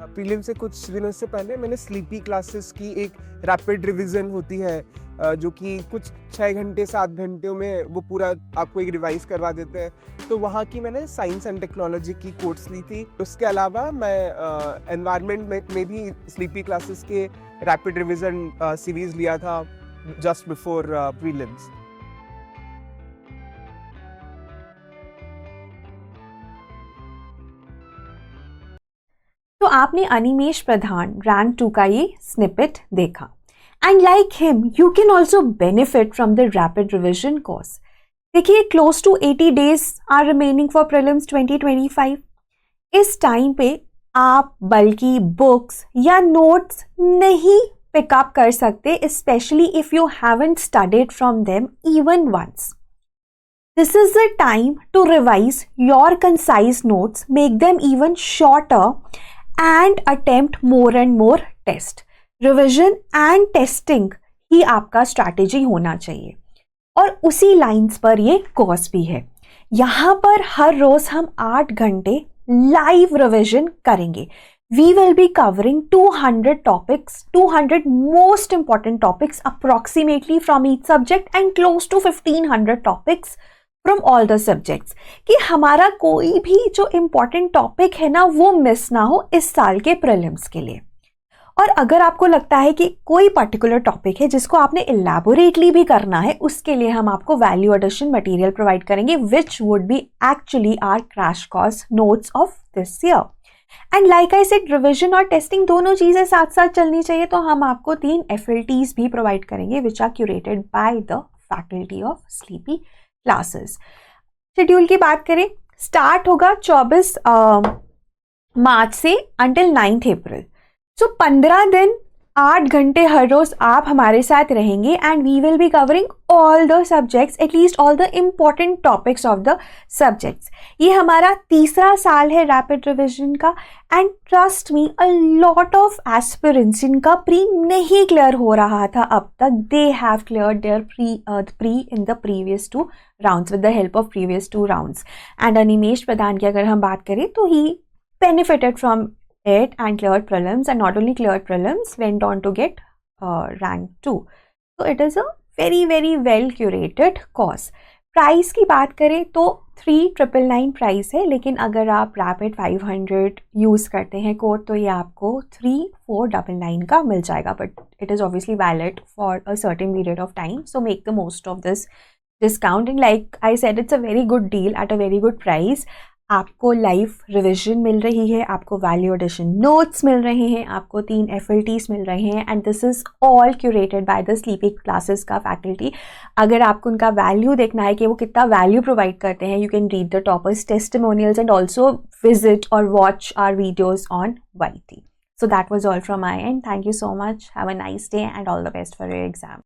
Prelim से कुछ दिनों से पहले मैंने स्लीपी क्लासेस की एक रैपिड रिवीजन होती है जो कि कुछ 6 घंटे 7 घंटों में वो पूरा आपको एक रिवाइज करवा देते हैं। तो वहाँ की मैंने साइंस एंड टेक्नोलॉजी की कोर्स ली थी। उसके अलावा मैं एनवायरनमेंट में भी स्लीपी क्लासेस के रैपिड रिवीजन सीरीज लिया था जस्ट बिफोर प्रीलिम्स। तो आपने अनिमेश प्रधान रैंक 2 का ये स्निपेट देखा and like him you can also benefit from the rapid revision course. देखिए close to 80 days are remaining for prelims 2025। इस टाइम पे आप बल्कि बुक्स या नोट्स नहीं पिकअप कर सकते, specially if you haven't studied from them even once. This is the time to revise your concise notes, make them even shorter and attempt more and more test. Revision and testing ही आपका strategy होना चाहिए और उसी lines पर ये course भी है। यहाँ पर हर रोज हम 8 घंटे लाइव रिविजन करेंगे। We will be covering 200 topics, 200 most important topics approximately from each subject and close to 1500 topics from all the subjects, कि हमारा कोई भी जो इम्पॉर्टेंट टॉपिक है ना वो मिस ना हो इस साल के प्रीलिम्स के लिए। और अगर आपको लगता है कि कोई पर्टिकुलर टॉपिक है जिसको आपने इलैबोरेटली भी करना है, उसके लिए हम आपको वैल्यू एडिशन मटेरियल प्रोवाइड करेंगे which would be actually our crash course notes of this year. And like I said, revision और टेस्टिंग दोनों चीज़ें साथ साथ चलनी चाहिए, तो हम आपको 3 FLTs भी प्रोवाइड करेंगे which are curated by the faculty of sleepy classes. Schedule की बात करें, स्टार्ट होगा 24 मार्च से अंटिल 9 अप्रैल। सो 15 दिन 8 घंटे हर रोज आप हमारे साथ रहेंगे and we will be covering all the subjects, at least all the important topics of the subjects. ये हमारा तीसरा साल है रैपिड रिविजन का and trust me a lot of aspirants जिनका प्री नहीं क्लियर हो रहा था अब तक, they have cleared their pre in the previous 2 rounds with the help of previous 2 rounds. And Animesh Pradhan की अगर हम बात करें तो ही benefited from it and cleared prelims, and not only cleared prelims, went on to get rank 2. So it is a very very well curated course. Price की बात करें तो 3,999 प्राइस है, लेकिन अगर आप रैपिड 500 यूज़ करते हैं कोड तो ये आपको 3,499 का मिल जाएगा, but it is obviously valid for a certain period of time, so make the most of this discount. And like I said, it's a very good deal at a very good price. आपको live revision मिल रही है, आपको value addition notes मिल रहे हैं, आपको 3 FLTs मिल रहे हैं and this is all curated by the sleepy classes का फैकल्टी। अगर आपको उनका वैल्यू देखना है कि वो कितना वैल्यू प्रोवाइड करते हैं, you can read the toppers testimonials and also visit और watch our videos on YT. So that was all from my end. Thank you so much. Have a nice day and all the best for your exam.